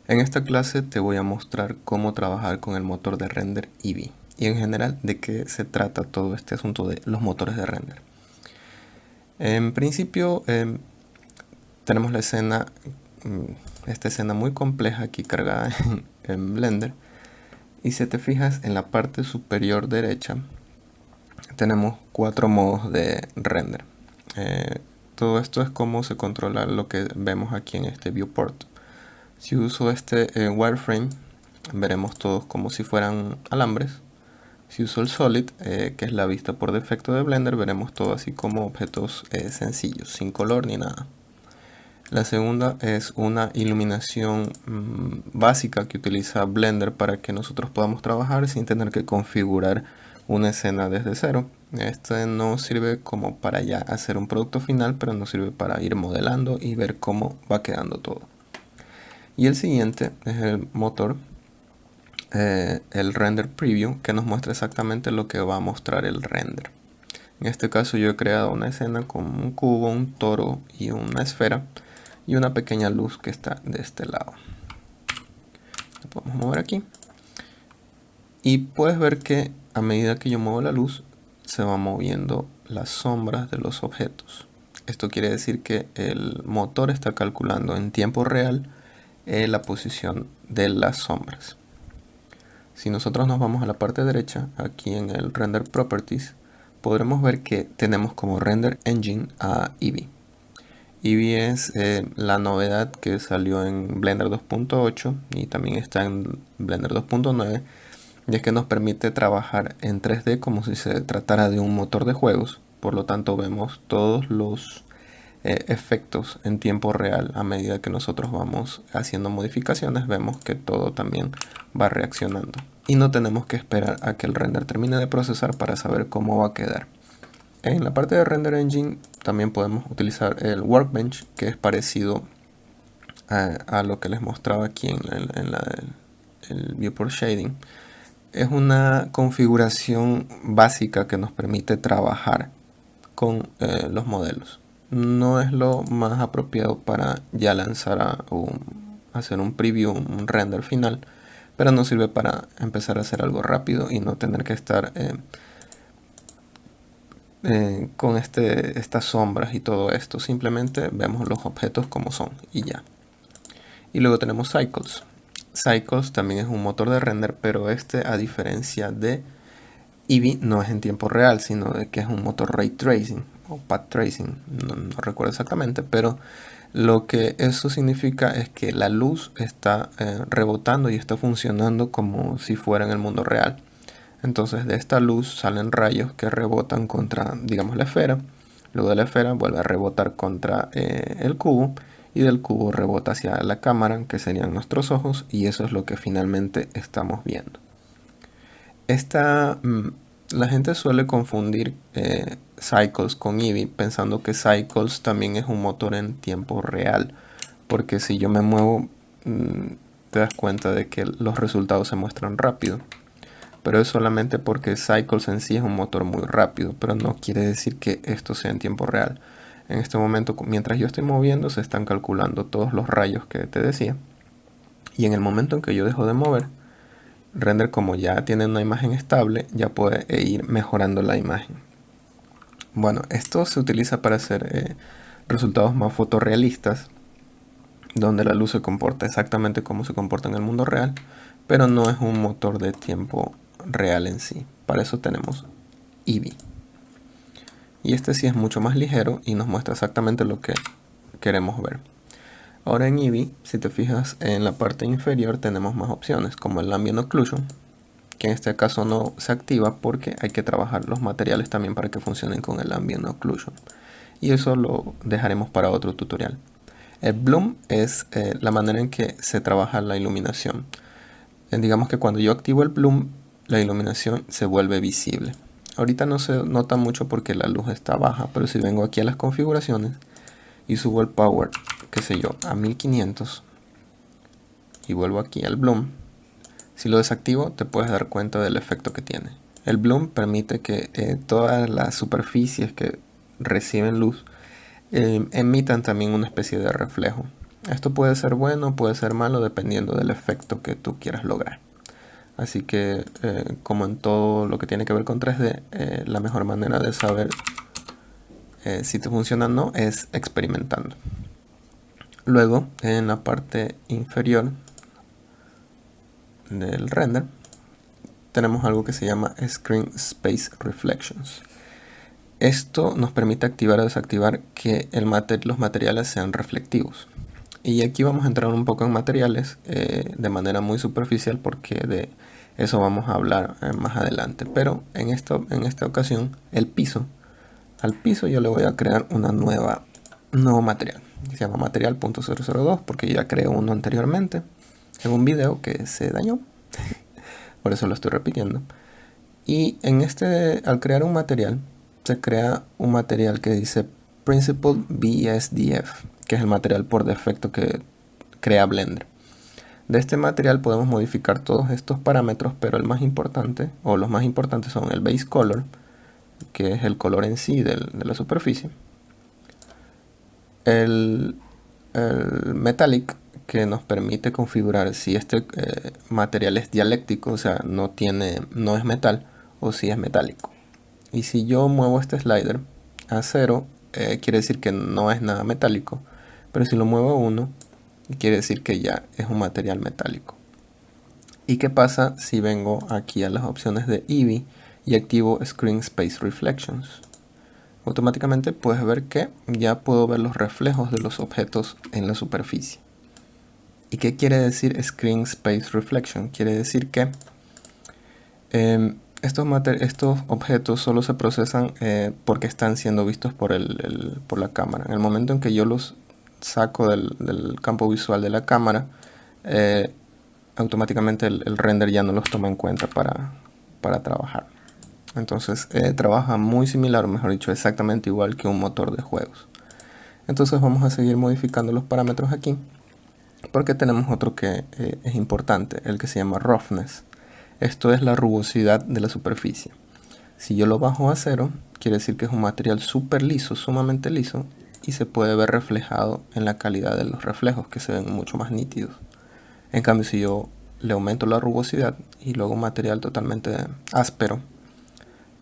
En esta clase te voy a mostrar cómo trabajar con el motor de render Eevee y en general de qué se trata todo este asunto de los motores de render. En principio tenemos la escena, esta escena muy compleja aquí cargada en Blender, y si te fijas en la parte superior derecha tenemos 4 modos de render. Todo esto es cómo se controla lo que vemos aquí en este viewport. Si uso este wireframe, veremos todos como si fueran alambres. Si uso el Solid, que es la vista por defecto de Blender, veremos todo así como objetos sencillos, sin color ni nada. La segunda es una iluminación básica que utiliza Blender para que nosotros podamos trabajar sin tener que configurar una escena desde cero. Este no sirve como para ya hacer un producto final, pero nos sirve para ir modelando y ver cómo va quedando todo. Y el siguiente es el motor, el render preview, que nos muestra exactamente lo que va a mostrar el render. En este caso yo he creado una escena con un cubo, un toro y una esfera y una pequeña luz que está de este lado. Lo podemos mover aquí y puedes ver que a medida que yo muevo la luz se van moviendo las sombras de los objetos. Esto quiere decir que el motor está calculando en tiempo real la posición de las sombras. Si nosotros nos vamos a la parte derecha, aquí en el Render Properties, podremos ver que tenemos como Render Engine a Eevee. Eevee es la novedad que salió en Blender 2.8 y también está en Blender 2.9, y es que nos permite trabajar en 3D como si se tratara de un motor de juegos. Por lo tanto vemos todos los efectos en tiempo real. A medida que nosotros vamos haciendo modificaciones, vemos que todo también va reaccionando y no tenemos que esperar a que el render termine de procesar para saber cómo va a quedar. En la parte de Render Engine también podemos utilizar el Workbench, que es parecido a lo que les mostraba aquí en el Viewport Shading. Es una configuración básica que nos permite trabajar con los modelos. No es lo más apropiado para ya lanzar hacer un preview, un render final, pero nos sirve para empezar a hacer algo rápido y no tener que estar con estas sombras y todo esto. Simplemente vemos los objetos como son y ya. Y luego tenemos Cycles. Cycles también es un motor de render, pero este, a diferencia de Eevee, no es en tiempo real, sino de que es un motor Ray Tracing o Path Tracing, no recuerdo exactamente, pero lo que eso significa es que la luz está rebotando y está funcionando como si fuera en el mundo real. Entonces de esta luz salen rayos que rebotan contra, digamos, la esfera. Luego de la esfera vuelve a rebotar contra el cubo y del cubo rebota hacia la cámara, que serían nuestros ojos, y eso es lo que finalmente estamos viendo. La gente suele confundir Cycles con Eevee pensando que Cycles también es un motor en tiempo real, porque si yo me muevo te das cuenta de que los resultados se muestran rápido, pero es solamente porque Cycles en sí es un motor muy rápido, pero no quiere decir que esto sea en tiempo real. En este momento, mientras yo estoy moviendo, se están calculando todos los rayos que te decía, y en el momento en que yo dejo de mover, Render, como ya tiene una imagen estable, ya puede ir mejorando la imagen. Bueno, esto se utiliza para hacer resultados más fotorrealistas, donde la luz se comporta exactamente como se comporta en el mundo real, pero no es un motor de tiempo real en sí. Para eso tenemos Eevee. Y este sí es mucho más ligero y nos muestra exactamente lo que queremos ver. Ahora en Eevee, si te fijas en la parte inferior, tenemos más opciones, como el Ambient Occlusion, que en este caso no se activa porque hay que trabajar los materiales también para que funcionen con el Ambient Occlusion. Y eso lo dejaremos para otro tutorial. El Bloom es la manera en que se trabaja la iluminación. Digamos que cuando yo activo el Bloom, la iluminación se vuelve visible. Ahorita no se nota mucho porque la luz está baja, pero si vengo aquí a las configuraciones y subo el Power, qué sé yo, a 1500 y vuelvo aquí al Bloom, si lo desactivo te puedes dar cuenta del efecto que tiene. El Bloom permite que todas las superficies que reciben luz emitan también una especie de reflejo. Esto puede ser bueno, puede ser malo, dependiendo del efecto que tú quieras lograr. Así que, como en todo lo que tiene que ver con 3D, la mejor manera de saber si te funciona o no es experimentando. Luego, en la parte inferior del render, tenemos algo que se llama Screen Space Reflections. Esto nos permite activar o desactivar que los materiales sean reflectivos. Y aquí vamos a entrar un poco en materiales de manera muy superficial, porque de eso vamos a hablar más adelante. Pero en esta ocasión, al piso yo le voy a crear un nuevo material, que se llama material.002, porque yo ya creé uno anteriormente en un video que se dañó. Por eso lo estoy repitiendo. Y al crear un material, se crea un material que dice Principled BSDF, que es el material por defecto que crea Blender. De este material podemos modificar todos estos parámetros, pero el más importante, o los más importantes, son el Base Color, que es el color en sí de la superficie, el Metallic, que nos permite configurar si este material es dialéctico, o sea, no es metal, o si es metálico. Y si yo muevo este slider a 0, quiere decir que no es nada metálico, pero si lo muevo a 1, quiere decir que ya es un material metálico. ¿Y qué pasa si vengo aquí a las opciones de Eevee y activo Screen Space Reflections? Automáticamente puedes ver que ya puedo ver los reflejos de los objetos en la superficie. ¿Y qué quiere decir Screen Space Reflection? Quiere decir que estos objetos solo se procesan porque están siendo vistos por la cámara. En el momento en que yo los saco del campo visual de la cámara, automáticamente el render ya no los toma en cuenta para trabajar. Entonces trabaja muy similar, o mejor dicho, exactamente igual que un motor de juegos. Entonces vamos a seguir modificando los parámetros aquí, porque tenemos otro que es importante, el que se llama Roughness. Esto es la rugosidad de la superficie. Si yo lo bajo a 0, quiere decir que es un material súper liso, sumamente liso, y se puede ver reflejado en la calidad de los reflejos, que se ven mucho más nítidos. En cambio, si yo le aumento la rugosidad y luego un material totalmente áspero,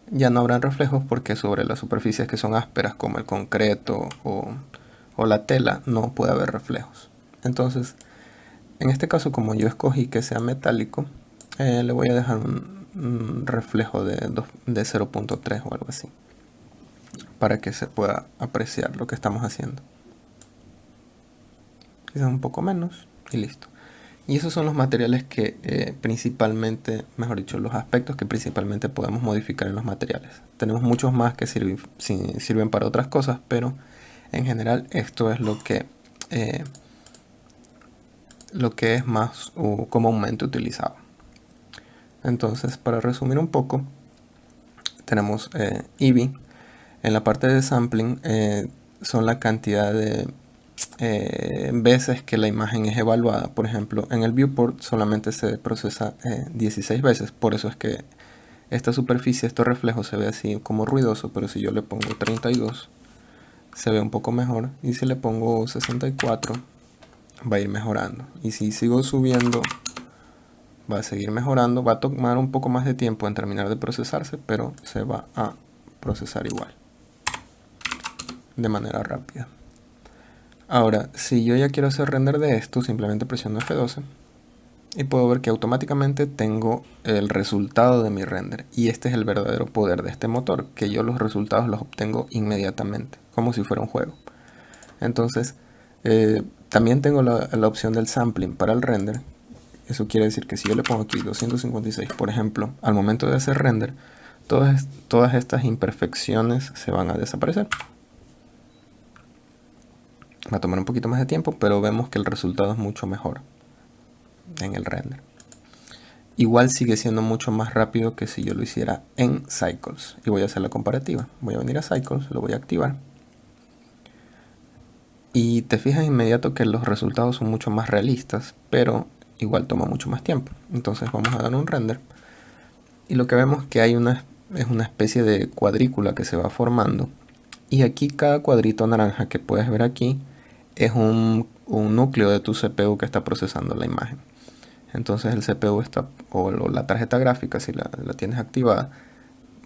ya no habrán reflejos, porque sobre las superficies que son ásperas, como el concreto o la tela, no puede haber reflejos. Entonces, en este caso, como yo escogí que sea metálico, le voy a dejar un reflejo de 0.3 o algo así, para que se pueda apreciar lo que estamos haciendo. Quizás un poco menos y listo. Y esos son los materiales que principalmente, mejor dicho, los aspectos que principalmente podemos modificar en los materiales. Tenemos muchos más que sirven para otras cosas, pero en general esto es lo que es más comúnmente utilizado. Entonces, para resumir un poco, tenemos Eevee. En la parte de sampling son la cantidad de veces que la imagen es evaluada. Por ejemplo, en el viewport solamente se procesa 16 veces, por eso es que esta superficie, estos reflejos, se ve así como ruidoso, pero si yo le pongo 32 se ve un poco mejor, y si le pongo 64 va a ir mejorando, y si sigo subiendo va a seguir mejorando. Va a tomar un poco más de tiempo en terminar de procesarse, pero se va a procesar igual de manera rápida. Ahora, si yo ya quiero hacer render de esto, simplemente presiono F12 y puedo ver que automáticamente tengo el resultado de mi render. Y este es el verdadero poder de este motor, que yo los resultados los obtengo inmediatamente, como si fuera un juego. Entonces, también tengo la opción del sampling para el render. Eso quiere decir que si yo le pongo aquí 256, por ejemplo, al momento de hacer render, todas estas imperfecciones se van a desaparecer. Va a tomar un poquito más de tiempo, pero vemos que el resultado es mucho mejor en el render. Igual sigue siendo mucho más rápido que si yo lo hiciera en Cycles. Y voy a hacer la comparativa. Voy a venir a Cycles, lo voy a activar. Y te fijas inmediato que los resultados son mucho más realistas, pero igual toma mucho más tiempo. Entonces vamos a dar un render. Y lo que vemos que hay es una especie de cuadrícula que se va formando. Y aquí cada cuadrito naranja que puedes ver aquí es un un núcleo de tu CPU que está procesando la imagen. Entonces el CPU está, o la tarjeta gráfica, si la tienes activada,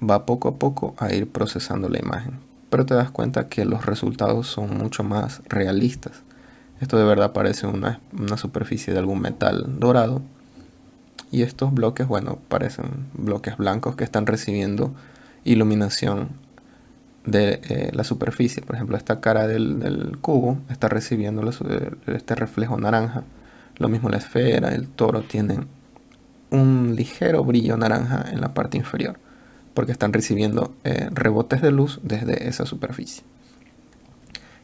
va poco a poco a ir procesando la imagen. Pero te das cuenta que los resultados son mucho más realistas. Esto de verdad parece una superficie de algún metal dorado. Y estos bloques, bueno, parecen bloques blancos que están recibiendo iluminación de la superficie. Por ejemplo, esta cara del cubo está recibiendo este reflejo naranja. Lo mismo la esfera, el toro tienen un ligero brillo naranja en la parte inferior, porque están recibiendo rebotes de luz desde esa superficie.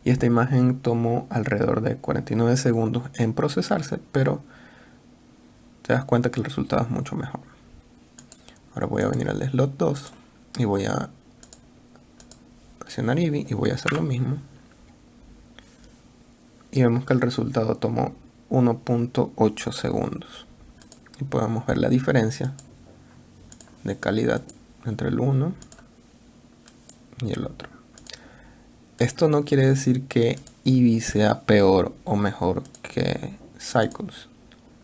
Y esta imagen tomó alrededor de 49 segundos en procesarse, pero te das cuenta que el resultado es mucho mejor. Ahora voy a venir al slot 2 y voy a presionar Eevee y voy a hacer lo mismo. Y vemos que el resultado tomó 1.8 segundos. Y podemos ver la diferencia de calidad entre el uno y el otro. Esto no quiere decir que Eevee sea peor o mejor que Cycles.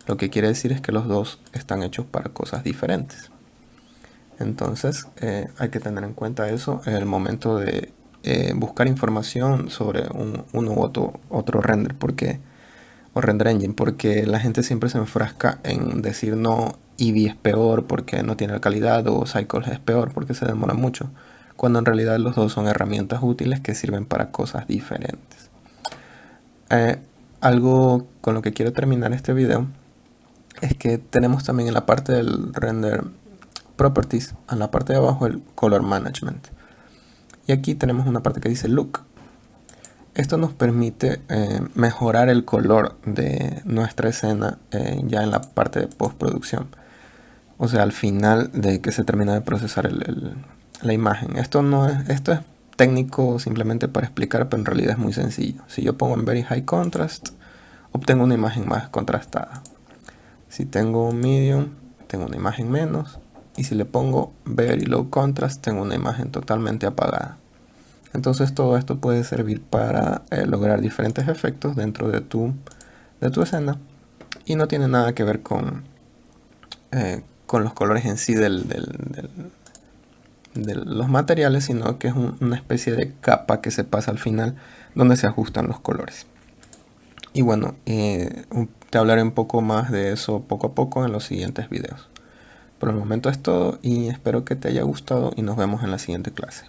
Lo que quiere decir es que los dos están hechos para cosas diferentes. Entonces hay que tener en cuenta eso en el momento de buscar información sobre uno u otro render, o render engine, porque la gente siempre se enfrasca en decir no, Eevee es peor porque no tiene calidad, o Cycles es peor porque se demora mucho, cuando en realidad los dos son herramientas útiles que sirven para cosas diferentes. Algo con lo que quiero terminar este video es que tenemos también en la parte del render properties, en la parte de abajo, el color management, y aquí tenemos una parte que dice look. Esto nos permite mejorar el color de nuestra escena ya en la parte de postproducción, o sea, al final de que se termina de procesar la imagen. Esto es técnico simplemente para explicar, pero en realidad es muy sencillo. Si yo pongo en Very High Contrast, obtengo una imagen más contrastada. Si tengo un Medium, tengo una imagen menos. Y si le pongo Very Low Contrast, tengo una imagen totalmente apagada. Entonces todo esto puede servir para lograr diferentes efectos dentro de tu escena. Y no tiene nada que ver con los colores en sí de los materiales, sino que es una especie de capa que se pasa al final donde se ajustan los colores. Y bueno, te hablaré un poco más de eso poco a poco en los siguientes videos. Por el momento es todo y espero que te haya gustado y nos vemos en la siguiente clase.